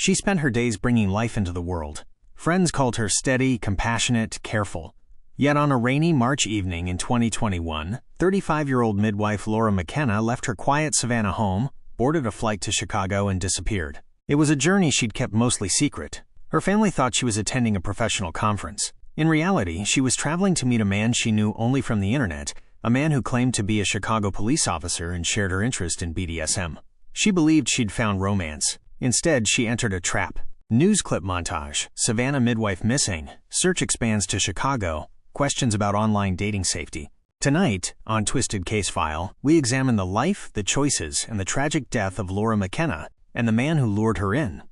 She spent her days bringing life into the world. Friends called her steady, compassionate, careful. Yet on a rainy March evening in 2021, 35-year-old midwife Laura McKenna left her quiet Savannah home, boarded a flight to Chicago, and disappeared. It was a journey she'd kept mostly secret. Her family thought she was attending a professional conference. In reality, she was traveling to meet a man she knew only from the internet, a man who claimed to be a Chicago police officer and shared her interest in BDSM. She believed she'd found romance. Instead, she entered a trap. News clip montage, Savannah midwife missing, search expands to Chicago, questions about online dating safety. Tonight, on Twisted Case File, we examine the life, the choices, and the tragic death of Laura McKenna and the man who lured her in.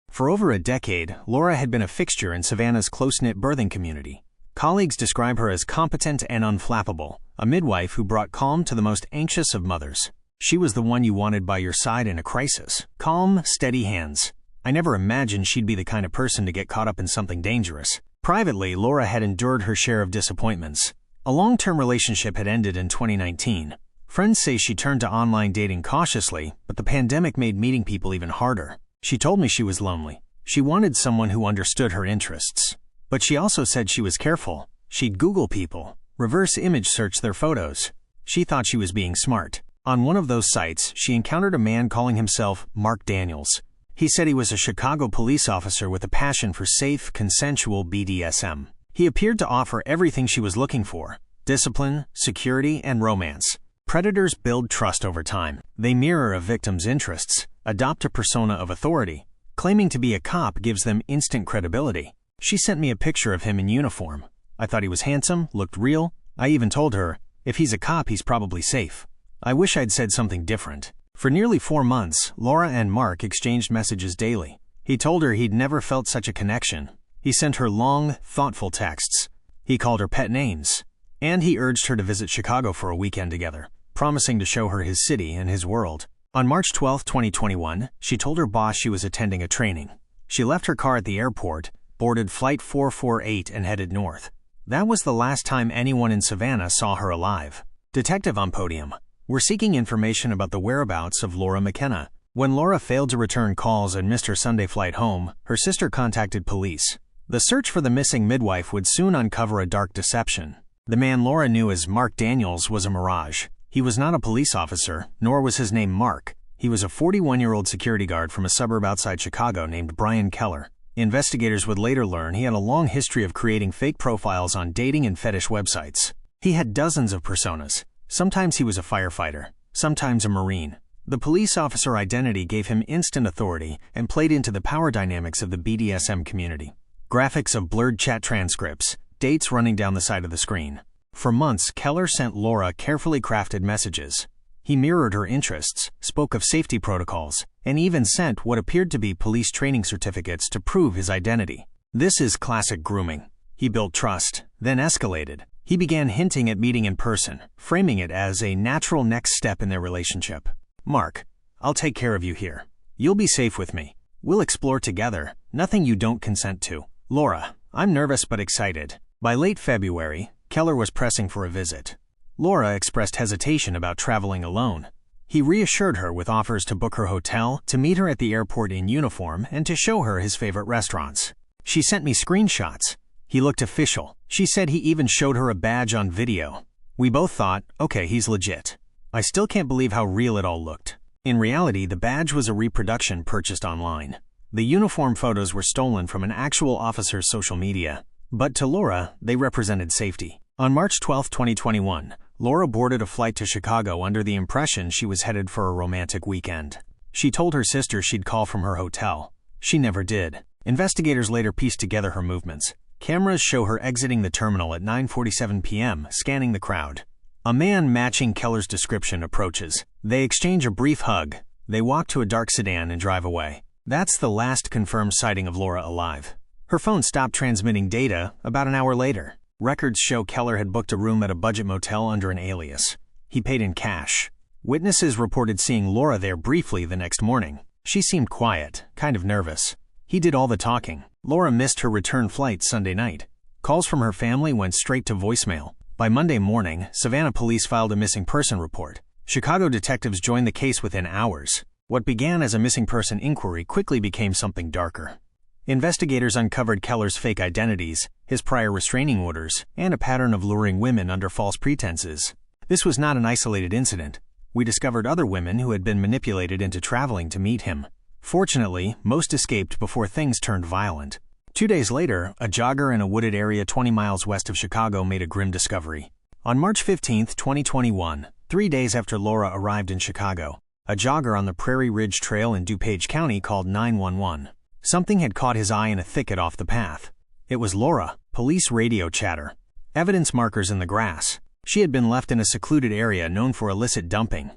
For over a decade, Laura had been a fixture in Savannah's close-knit birthing community. Colleagues describe her as competent and unflappable, a midwife who brought calm to the most anxious of mothers. She was the one you wanted by your side in a crisis. Calm, steady hands. I never imagined she'd be the kind of person to get caught up in something dangerous. Privately, Laura had endured her share of disappointments. A long-term relationship had ended in 2019. Friends say she turned to online dating cautiously, but the pandemic made meeting people even harder. She told me she was lonely. She wanted someone who understood her interests. But she also said she was careful. She'd Google people, reverse image search their photos. She thought she was being smart. On one of those sites, she encountered a man calling himself Mark Daniels. He said he was a Chicago police officer with a passion for safe, consensual BDSM. He appeared to offer everything she was looking for: discipline, security, and romance. Predators build trust over time. They mirror a victim's interests, adopt a persona of authority. Claiming to be a cop gives them instant credibility. She sent me a picture of him in uniform. I thought he was handsome, looked real. I even told her, if he's a cop, he's probably safe. I wish I'd said something different. For nearly 4 months, Laura and Mark exchanged messages daily. He told her he'd never felt such a connection. He sent her long, thoughtful texts. He called her pet names. And he urged her to visit Chicago for a weekend together, promising to show her his city and his world. On March 12, 2021, she told her boss she was attending a training. She left her car at the airport, boarded Flight 448, and headed north. That was the last time anyone in Savannah saw her alive. Detective on podium. We're seeking information about the whereabouts of Laura McKenna. When Laura failed to return calls and missed her Sunday flight home, her sister contacted police. The search for the missing midwife would soon uncover a dark deception. The man Laura knew as Mark Daniels was a mirage. He was not a police officer, nor was his name Mark. He was a 41-year-old security guard from a suburb outside Chicago named Brian Keller. Investigators would later learn he had a long history of creating fake profiles on dating and fetish websites. He had dozens of personas. Sometimes he was a firefighter, sometimes a Marine. The police officer identity gave him instant authority and played into the power dynamics of the BDSM community. Graphics of blurred chat transcripts, dates running down the side of the screen. For months, Keller sent Laura carefully crafted messages. He mirrored her interests, spoke of safety protocols, and even sent what appeared to be police training certificates to prove his identity. This is classic grooming. He built trust, then escalated. He began hinting at meeting in person, framing it as a natural next step in their relationship. Mark, I'll take care of you here. You'll be safe with me. We'll explore together, nothing you don't consent to. Laura, I'm nervous but excited. By late February, Keller was pressing for a visit. Laura expressed hesitation about traveling alone. He reassured her with offers to book her hotel, to meet her at the airport in uniform, and to show her his favorite restaurants. She sent me screenshots. He looked official. She said he even showed her a badge on video. We both thought, okay, he's legit. I still can't believe how real it all looked. In reality, the badge was a reproduction purchased online. The uniform photos were stolen from an actual officer's social media. But to Laura, they represented safety. On March 12, 2021, Laura boarded a flight to Chicago under the impression she was headed for a romantic weekend. She told her sister she'd call from her hotel. She never did. Investigators later pieced together her movements. Cameras show her exiting the terminal at 9:47 p.m., scanning the crowd. A man matching Keller's description approaches. They exchange a brief hug. They walk to a dark sedan and drive away. That's the last confirmed sighting of Laura alive. Her phone stopped transmitting data about an hour later. Records show Keller had booked a room at a budget motel under an alias. He paid in cash. Witnesses reported seeing Laura there briefly the next morning. She seemed quiet, kind of nervous. He did all the talking. Laura missed her return flight Sunday night. Calls from her family went straight to voicemail. By Monday morning, Savannah police filed a missing person report. Chicago detectives joined the case within hours. What began as a missing person inquiry quickly became something darker. Investigators uncovered Keller's fake identities, his prior restraining orders, and a pattern of luring women under false pretenses. This was not an isolated incident. We discovered other women who had been manipulated into traveling to meet him. Fortunately, most escaped before things turned violent. 2 days later, a jogger in a wooded area 20 miles west of Chicago made a grim discovery. On March 15, 2021, 3 days after Laura arrived in Chicago, a jogger on the Prairie Ridge Trail in DuPage County called 911. Something had caught his eye in a thicket off the path. It was Laura, police radio chatter. Evidence markers in the grass. She had been left in a secluded area known for illicit dumping.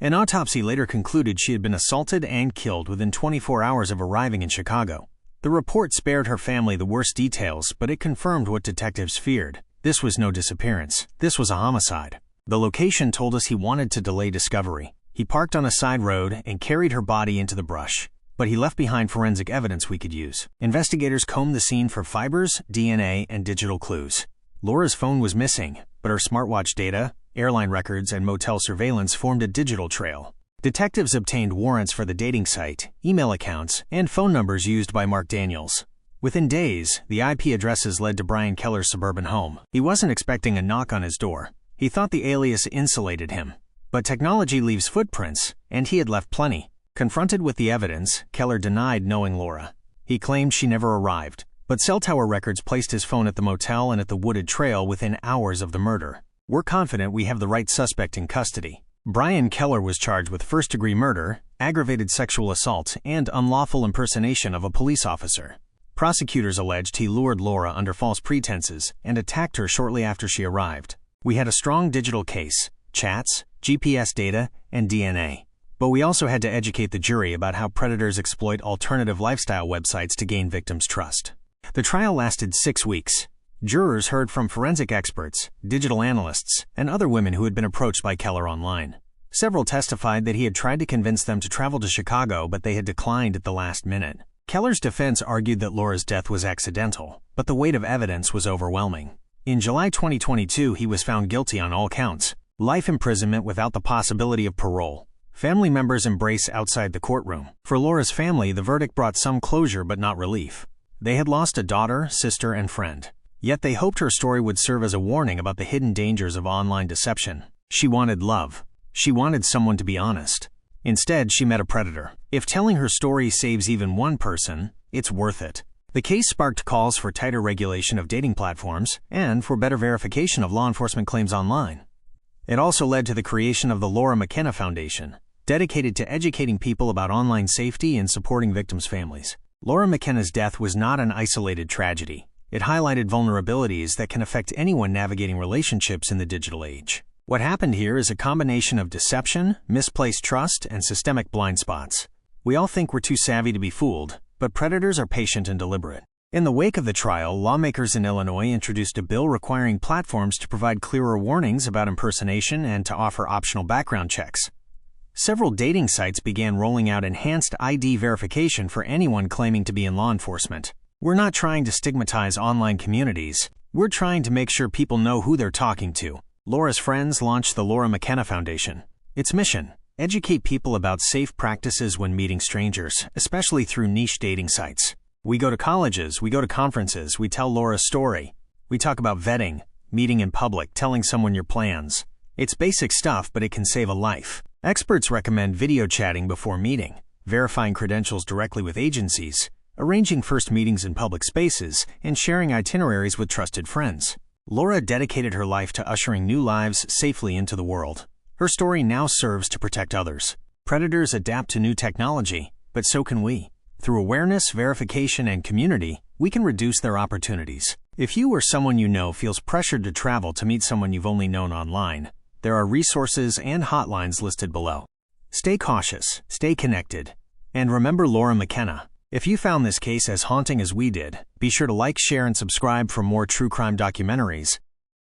An autopsy later concluded she had been assaulted and killed within 24 hours of arriving in Chicago. The report spared her family the worst details, but it confirmed what detectives feared. This was no disappearance. This was a homicide. The location told us he wanted to delay discovery. He parked on a side road and carried her body into the brush. But he left behind forensic evidence we could use. Investigators combed the scene for fibers, DNA, and digital clues. Laura's phone was missing, but her smartwatch data, airline records, and motel surveillance formed a digital trail. Detectives obtained warrants for the dating site, email accounts, and phone numbers used by Mark Daniels. Within days, the IP addresses led to Brian Keller's suburban home. He wasn't expecting a knock on his door. He thought the alias insulated him. But technology leaves footprints, and he had left plenty. Confronted with the evidence, Keller denied knowing Laura. He claimed she never arrived, but cell tower records placed his phone at the motel and at the wooded trail within hours of the murder. We're confident we have the right suspect in custody. Brian Keller was charged with first-degree murder, aggravated sexual assault, and unlawful impersonation of a police officer. Prosecutors alleged he lured Laura under false pretenses and attacked her shortly after she arrived. We had a strong digital case, chats, GPS data, and DNA. But we also had to educate the jury about how predators exploit alternative lifestyle websites to gain victims' trust. The trial lasted 6 weeks. Jurors heard from forensic experts, digital analysts, and other women who had been approached by Keller online. Several testified that he had tried to convince them to travel to Chicago, but they had declined at the last minute. Keller's defense argued that Laura's death was accidental, but the weight of evidence was overwhelming. In July 2022, he was found guilty on all counts: life imprisonment without the possibility of parole. Family members embrace outside the courtroom. For Laura's family, the verdict brought some closure but not relief. They had lost a daughter, sister, and friend. Yet they hoped her story would serve as a warning about the hidden dangers of online deception. She wanted love. She wanted someone to be honest. Instead, she met a predator. If telling her story saves even one person, it's worth it. The case sparked calls for tighter regulation of dating platforms and for better verification of law enforcement claims online. It also led to the creation of the Laura McKenna Foundation, dedicated to educating people about online safety and supporting victims' families. Laura McKenna's death was not an isolated tragedy. It highlighted vulnerabilities that can affect anyone navigating relationships in the digital age. What happened here is a combination of deception, misplaced trust, and systemic blind spots. We all think we're too savvy to be fooled, but predators are patient and deliberate. In the wake of the trial, lawmakers in Illinois introduced a bill requiring platforms to provide clearer warnings about impersonation and to offer optional background checks. Several dating sites began rolling out enhanced ID verification for anyone claiming to be in law enforcement. We're not trying to stigmatize online communities. We're trying to make sure people know who they're talking to. Laura's friends launched the Laura McKenna Foundation. Its mission: educate people about safe practices when meeting strangers, especially through niche dating sites. We go to colleges, we go to conferences, we tell Laura's story. We talk about vetting, meeting in public, telling someone your plans. It's basic stuff, but it can save a life. Experts recommend video chatting before meeting, verifying credentials directly with agencies, arranging first meetings in public spaces, and sharing itineraries with trusted friends. Laura dedicated her life to ushering new lives safely into the world. Her story now serves to protect others. Predators adapt to new technology, but so can we. Through awareness, verification, and community, we can reduce their opportunities. If you or someone you know feels pressured to travel to meet someone you've only known online, there are resources and hotlines listed below. Stay cautious, stay connected, and remember Laura McKenna. If you found this case as haunting as we did, be sure to like, share, and subscribe for more true crime documentaries.